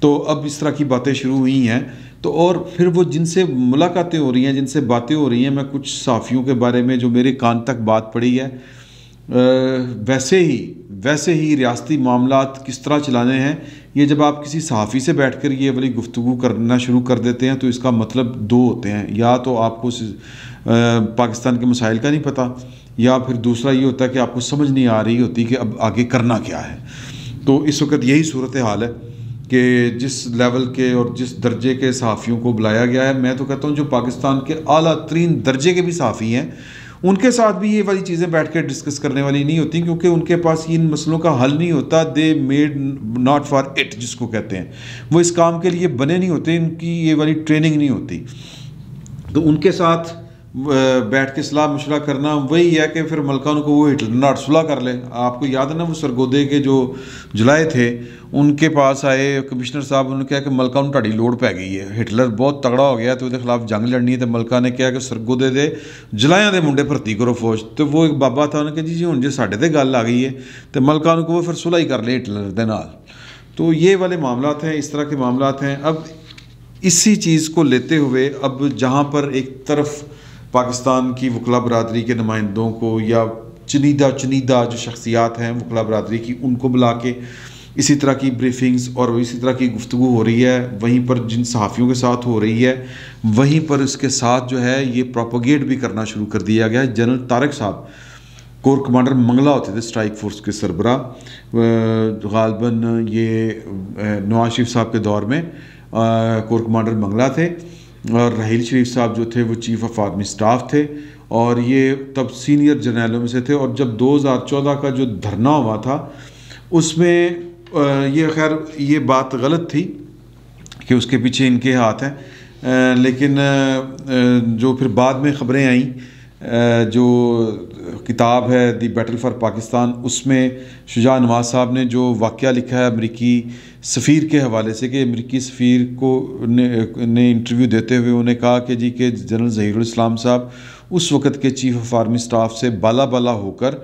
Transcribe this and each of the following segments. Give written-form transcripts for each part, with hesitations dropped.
تو اب اس طرح کی باتیں شروع ہوئی ہیں. تو اور پھر وہ جن سے ملاقاتیں ہو رہی ہیں، جن سے باتیں ہو رہی ہیں، میں کچھ صحافیوں کے بارے میں جو میرے کان تک بات پڑی ہے، ویسے ہی ریاستی معاملات کس طرح چلانے ہیں، یہ جب آپ کسی صحافی سے بیٹھ کر یہ والی گفتگو کرنا شروع کر دیتے ہیں تو اس کا مطلب دو ہوتے ہیں. یا تو آپ کو پاکستان کے مسائل کا نہیں پتہ، یا پھر دوسرا یہ ہوتا ہے کہ آپ کو سمجھ نہیں آ رہی ہوتی کہ اب آگے کرنا کیا ہے. تو اس وقت یہی صورتحال ہے کہ جس لیول کے اور جس درجے کے صحافیوں کو بلایا گیا ہے، میں تو کہتا ہوں جو پاکستان کے اعلیٰ ترین درجے کے بھی صحافی ہیں، ان کے ساتھ بھی یہ والی چیزیں بیٹھ کے ڈسکس کرنے والی نہیں ہوتی، کیونکہ ان کے پاس ان مسئلوں کا حل نہیں ہوتا. They made not for it, جس کو کہتے ہیں، وہ اس کام کے لیے بنے نہیں ہوتے، ان کی یہ والی ٹریننگ نہیں ہوتی. تو ان کے ساتھ بیٹھ کے صلاح مشورہ کرنا وہی ہے کہ پھر ملکانوں کو وہ ہٹلر ناٹ صلح کر لیں. آپ کو یاد ہے نا وہ سرگودے کے جو جلائے تھے، ان کے پاس آئے کمشنر صاحب، انہوں نے کہا کہ ملکہ نوں تہاڈی لوڑ پی گئی ہے، ہٹلر بہت تگڑا ہو گیا تو وہ خلاف جنگ لڑنی ہے. تو ملکہ نے کہا کہ سرگودے دے جلائیاں دے منڈے بھرتی کرو فوج. تو وہ ایک بابا تھا، انہوں نے کہا جی ہن جی ساڈے تے گل آ گئی ہے تو ملکہ نوں کو وہ پھر صلح ہی کر لے ہٹلر دے نال. تو یہ والے معاملات ہیں، اس طرح کے معاملات ہیں. اب اسی چیز کو لیتے ہوئے اب جہاں پر ایک طرف پاکستان کی وکلا برادری کے نمائندوں کو یا چنیدہ جو شخصیات ہیں وکلا برادری کی، ان کو بلا کے اسی طرح کی بریفنگز اور اسی طرح کی گفتگو ہو رہی ہے، وہیں پر جن صحافیوں کے ساتھ ہو رہی ہے، وہیں پر اس کے ساتھ جو ہے یہ پروپیگیٹ بھی کرنا شروع کر دیا گیا ہے. جنرل طارق صاحب کور کمانڈر منگلہ ہوتے تھے، اسٹرائک فورس کے سربراہ، غالباً یہ نواز شریف صاحب کے دور میں کور کمانڈر منگلہ تھے، اور رحیل شریف صاحب جو تھے وہ چیف آف آرمی سٹاف تھے، اور یہ تب سینئر جرنیلوں میں سے تھے. اور جب 2014 کا جو دھرنا ہوا تھا اس میں یہ خیر یہ بات غلط تھی کہ اس کے پیچھے ان کے ہاتھ ہیں، لیکن جو پھر بعد میں خبریں آئیں، جو کتاب ہے دی بیٹل فار پاکستان، اس میں شجاع نواز صاحب نے جو واقعہ لکھا ہے امریکی سفیر کے حوالے سے، کہ امریکی سفیر کو نے انٹرویو دیتے ہوئے انہیں کہا کہ جی کہ جنرل ظہیر الاسلام صاحب اس وقت کے چیف آف آرمی سٹاف سے بالا ہو کر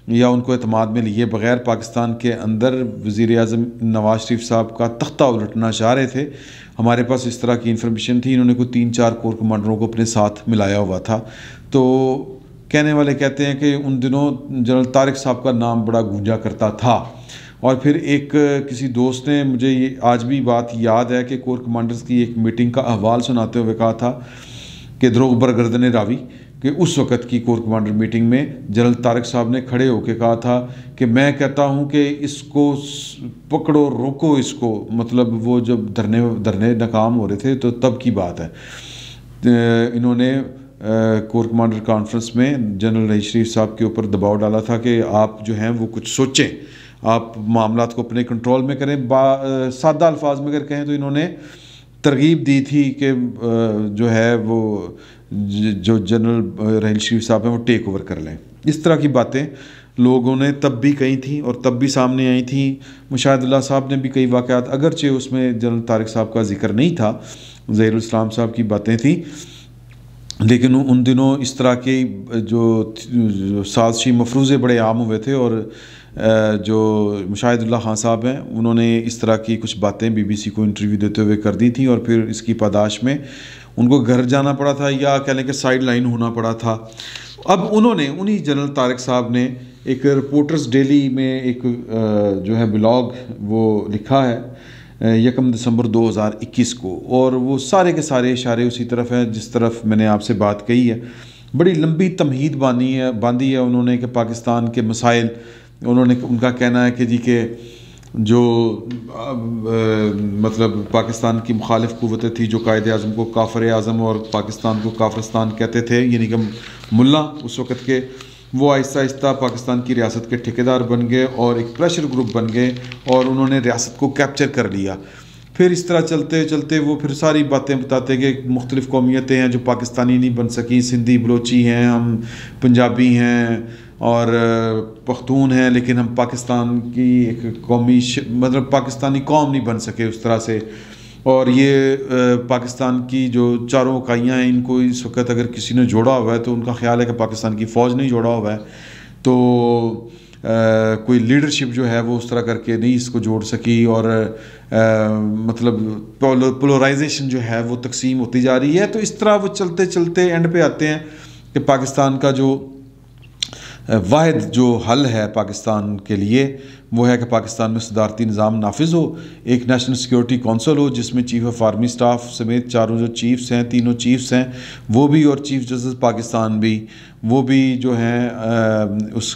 یا ان کو اعتماد میں لیے بغیر پاکستان کے اندر وزیر اعظم نواز شریف صاحب کا تختہ الٹنا چاہ رہے تھے. ہمارے پاس اس طرح کی انفارمیشن تھی. انہوں نے کوئی 3-4 کور کمانڈروں کو اپنے ساتھ ملایا ہوا تھا. تو کہنے والے کہتے ہیں کہ ان دنوں جنرل طارق صاحب کا نام بڑا گونجا کرتا تھا. اور پھر ایک کسی دوست نے مجھے یہ آج بھی بات یاد ہے کہ کور کمانڈرز کی ایک میٹنگ کا احوال سناتے ہوئے کہا تھا کہ دروغ برگردن راوی، کہ اس وقت کی کور کمانڈر میٹنگ میں جنرل طارق صاحب نے کھڑے ہو کے کہا تھا کہ میں کہتا ہوں کہ اس کو پکڑو روکو اس کو، مطلب وہ جب دھرنے ناکام ہو رہے تھے تو تب کی بات ہے. انہوں نے کور کمانڈر کانفرنس میں جنرل رحیل شریف صاحب کے اوپر دباؤ ڈالا تھا کہ آپ جو ہیں وہ کچھ سوچیں، آپ معاملات کو اپنے کنٹرول میں کریں. سادہ الفاظ میں اگر کہیں تو انہوں نے ترغیب دی تھی کہ جو ہے وہ جو جنرل رحیل شریف صاحب ہیں وہ ٹیک اوور کر لیں. اس طرح کی باتیں لوگوں نے تب بھی کہی تھیں اور تب بھی سامنے آئی تھیں. مشاہد اللہ صاحب نے بھی کئی واقعات، اگرچہ اس میں جنرل طارق صاحب کا ذکر نہیں تھا، ظہیر الاسلام صاحب کی باتیں تھیں، لیکن ان دنوں اس طرح کے جو سازشی مفروضے بڑے عام ہوئے تھے. اور جو مشاہد اللہ خان صاحب ہیں انہوں نے اس طرح کی کچھ باتیں BBC کو انٹرویو دیتے ہوئے کر دی تھیں، اور پھر اس کی پاداش میں ان کو گھر جانا پڑا تھا یا کہہ لیں کہ سائیڈ لائن ہونا پڑا تھا. اب انہی جنرل طارق صاحب نے ایک رپورٹرز ڈیلی میں ایک جو ہے بلاگ وہ لکھا ہے 1 دسمبر 2021 کو، اور وہ سارے کے سارے اشارے اسی طرف ہیں جس طرف میں نے آپ سے بات کہی ہے. بڑی لمبی تمہید باندھی ہے انہوں نے کہ پاکستان کے مسائل، ان کا کہنا ہے کہ جی کہ جو مطلب پاکستان کی مخالف قوتیں تھی جو قائد اعظم کو کافر اعظم اور پاکستان کو کافرستان کہتے تھے، یعنی کہ ملا اس وقت کے، وہ آہستہ آہستہ پاکستان کی ریاست کے ٹھیکیدار بن گئے اور ایک پریشر گروپ بن گئے اور انہوں نے ریاست کو کیپچر کر لیا. پھر اس طرح چلتے چلتے وہ پھر ساری باتیں بتاتے کہ مختلف قومیتیں ہیں جو پاکستانی نہیں بن سکیں، سندھی بلوچی ہیں، ہم پنجابی ہیں اور پختون ہیں، لیکن ہم پاکستان کی ایک قومی مطلب پاکستانی قوم نہیں بن سکے اس طرح سے. اور یہ پاکستان کی جو چاروں اکائیاں ہیں ان کو اس وقت اگر کسی نے جوڑا ہوا ہے تو ان کا خیال ہے کہ پاکستان کی فوج نہیں جوڑا ہوا ہے. تو کوئی لیڈرشپ جو ہے وہ اس طرح کر کے نہیں اس کو جوڑ سکی، اور مطلب پولرائزیشن جو ہے وہ تقسیم ہوتی جا رہی ہے۔ تو اس طرح وہ چلتے چلتے اینڈ پہ آتے ہیں کہ پاکستان کا جو واحد جو حل ہے پاکستان کے لیے وہ ہے کہ پاکستان میں صدارتی نظام نافذ ہو، ایک نیشنل سیکیورٹی کونسل ہو جس میں چیف آف آرمی سٹاف سمیت چاروں جو چیفز ہیں، تینوں چیفز ہیں وہ بھی، اور چیف جسٹس پاکستان بھی، وہ بھی جو ہیں اس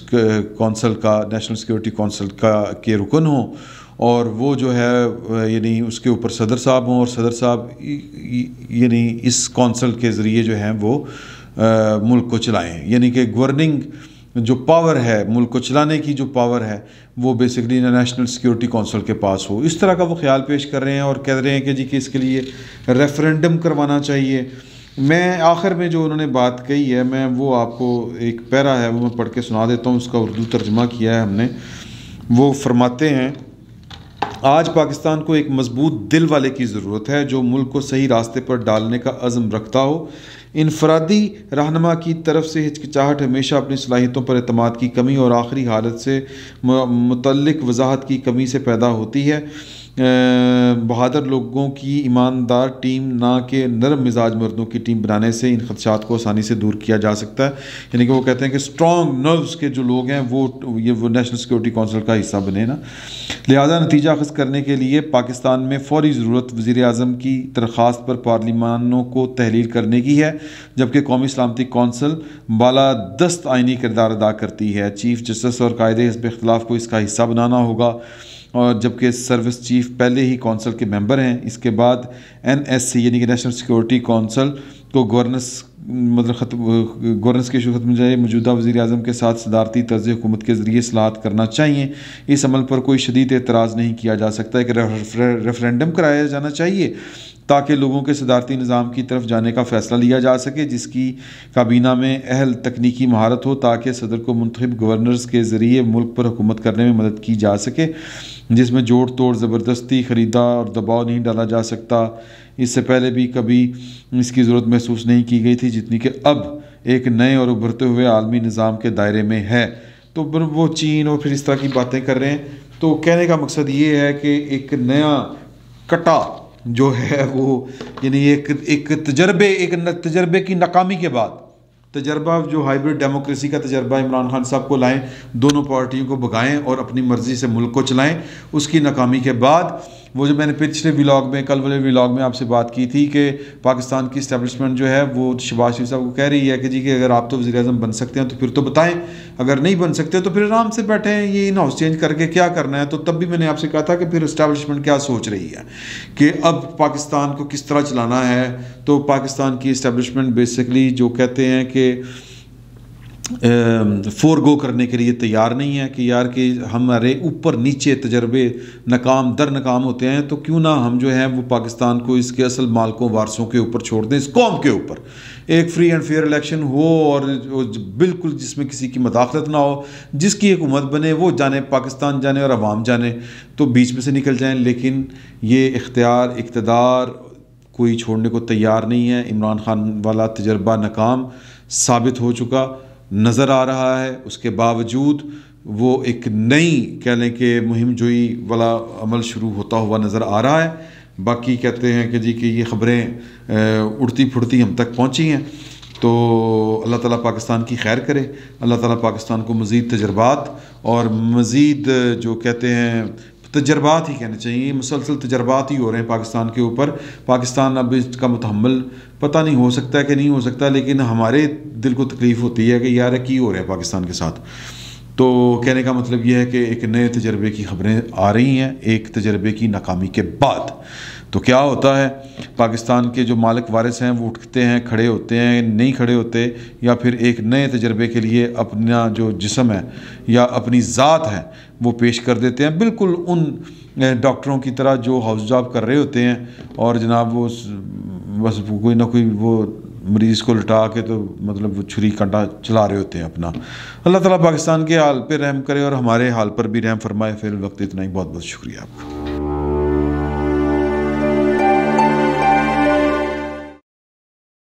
کونسل کا، نیشنل سیکیورٹی کونسل کا کے رکن ہوں، اور وہ جو ہے یعنی اس کے اوپر صدر صاحب ہوں، اور صدر صاحب یعنی اس کونسل کے ذریعے جو ہیں وہ ملک کو چلائیں، یعنی کہ گورننگ جو پاور ہے، ملک کو چلانے کی جو پاور ہے وہ بیسکلی نیشنل سیکیورٹی کونسل کے پاس ہو۔ اس طرح کا وہ خیال پیش کر رہے ہیں اور کہہ رہے ہیں کہ جی کہ اس کے لیے ریفرینڈم کروانا چاہیے۔ میں آخر میں جو انہوں نے بات کہی ہے، میں وہ آپ کو ایک پیرا ہے وہ میں پڑھ کے سنا دیتا ہوں، اس کا اردو ترجمہ کیا ہے ہم نے۔ وہ فرماتے ہیں، آج پاکستان کو ایک مضبوط دل والے کی ضرورت ہے جو ملک کو صحیح راستے پر ڈالنے کا عزم رکھتا ہو۔ انفرادی رہنما کی طرف سے ہچکچاہٹ ہمیشہ اپنی صلاحیتوں پر اعتماد کی کمی اور آخری حالت سے متعلق وضاحت کی کمی سے پیدا ہوتی ہے۔ بہادر لوگوں کی ایماندار ٹیم نہ کہ نرم مزاج مردوں کی ٹیم بنانے سے ان خدشات کو آسانی سے دور کیا جا سکتا ہے۔ یعنی کہ وہ کہتے ہیں کہ اسٹرانگ نروز کے جو لوگ ہیں وہ نیشنل سیکیورٹی کونسل کا حصہ بنے نا۔ لہذا نتیجہ اخذ کرنے کے لیے پاکستان میں فوری ضرورت وزیر اعظم کی درخواست پر پارلیمانوں کو تحلیل کرنے کی ہے، جبکہ قومی سلامتی کونسل بالادست آئینی کردار ادا کرتی ہے۔ چیف جسٹس اور قائد حزب اختلاف کو اس کا حصہ بنانا ہوگا، اور جبکہ سروس چیف پہلے ہی کونسل کے ممبر ہیں۔ اس کے بعد NSC یعنی کہ نیشنل سیکیورٹی کونسل کو گورننس کے ایشو ختم جائے موجودہ وزیر اعظم کے ساتھ صدارتی طرز حکومت کے ذریعے اصلاحات کرنا چاہیے۔ اس عمل پر کوئی شدید اعتراض نہیں کیا جا سکتا ہے کہ ریفرینڈم کرایا جانا چاہیے تاکہ لوگوں کے صدارتی نظام کی طرف جانے کا فیصلہ لیا جا سکے، جس کی کابینہ میں اہل تکنیکی مہارت ہو تاکہ صدر کو منتخب گورنرز کے ذریعے ملک پر حکومت کرنے میں مدد کی جا سکے، جس میں جوڑ توڑ، زبردستی، خریدا اور دباؤ نہیں ڈالا جا سکتا۔ اس سے پہلے بھی کبھی اس کی ضرورت محسوس نہیں کی گئی تھی جتنی کہ اب ایک نئے اور ابھرتے ہوئے عالمی نظام کے دائرے میں ہے۔ تو وہ چین اور پھر اس طرح کی باتیں کر رہے ہیں۔ تو کہنے کا مقصد یہ ہے کہ ایک نیا کٹا جو ہے وہ یعنی ایک تجربے کی ناکامی کے بعد، تجربہ جو ہائیبرڈ ڈیموکریسی کا تجربہ عمران خان صاحب کو لائیں، دونوں پارٹیوں کو بھگائیں اور اپنی مرضی سے ملک کو چلائیں، اس کی ناکامی کے بعد وہ جو میں نے پچھلے ولاگ میں، کل والے ولاگ میں آپ سے بات کی تھی کہ پاکستان کی اسٹیبلشمنٹ جو ہے وہ شہباز شریف صاحب کو کہہ رہی ہے کہ جی کہ اگر آپ تو وزیر اعظم بن سکتے ہیں تو پھر تو بتائیں، اگر نہیں بن سکتے تو پھر آرام سے بیٹھیں، یہ ان ہاؤس چینج کر کے کیا کرنا ہے۔ تو تب بھی میں نے آپ سے کہا تھا کہ پھر اسٹیبلشمنٹ کیا سوچ رہی ہے کہ اب پاکستان کو کس طرح چلانا ہے۔ تو پاکستان کی اسٹیبلشمنٹ بیسکلی جو کہتے ہیں کہ فور گو کرنے کے لیے تیار نہیں ہے کہ یار کہ ہمارے اوپر نیچے تجربے ناکام در ناکام ہوتے ہیں، تو کیوں نہ ہم جو ہیں وہ پاکستان کو اس کے اصل مالکوں وارثوں کے اوپر چھوڑ دیں، اس قوم کے اوپر ایک فری اینڈ فیئر الیکشن ہو اور بالکل جس میں کسی کی مداخلت نہ ہو، جس کی حکومت بنے وہ جانے، پاکستان جانے اور عوام جانے، تو بیچ میں سے نکل جائیں۔ لیکن یہ اقتدار کوئی چھوڑنے کو تیار نہیں ہے۔ عمران خان والا تجربہ ناکام ثابت ہو چکا نظر آ رہا ہے، اس کے باوجود وہ ایک نئی کہہ لیں کہ مہم جوئی والا عمل شروع ہوتا ہوا نظر آ رہا ہے۔ باقی کہتے ہیں کہ جی کہ یہ خبریں اڑتی پھڑتی ہم تک پہنچی ہیں، تو اللہ تعالیٰ پاکستان کی خیر کرے، اللہ تعالیٰ پاکستان کو مزید تجربات اور مزید جو کہتے ہیں تجربات ہی کہنے چاہیے، مسلسل تجربات ہی ہو رہے ہیں پاکستان کے اوپر۔ پاکستان اب اس کا متحمل پتہ نہیں ہو سکتا ہے کہ نہیں ہو سکتا، لیکن ہمارے دل کو تکلیف ہوتی ہے کہ یار کی ہو رہا ہے پاکستان کے ساتھ۔ تو کہنے کا مطلب یہ ہے کہ ایک نئے تجربے کی خبریں آ رہی ہیں ایک تجربے کی ناکامی کے بعد۔ تو کیا ہوتا ہے، پاکستان کے جو مالک وارث ہیں وہ اٹھتے ہیں، کھڑے ہوتے ہیں، نہیں کھڑے ہوتے، یا پھر ایک نئے تجربے کے لیے اپنا جو جسم ہے یا اپنی ذات ہے وہ پیش کر دیتے ہیں، بالکل ان ڈاکٹروں کی طرح جو ہاؤس جاب کر رہے ہوتے ہیں اور جناب وہ بس کوئی نہ کوئی وہ مریض کو لٹا کے تو مطلب وہ چھری کانٹا چلا رہے ہوتے ہیں اپنا۔ اللہ تعالیٰ پاکستان کے حال پہ رحم کرے اور ہمارے حال پر بھی رحم فرمائے۔ فی الوقت اتنا ہی، بہت بہت شکریہ آپ کا۔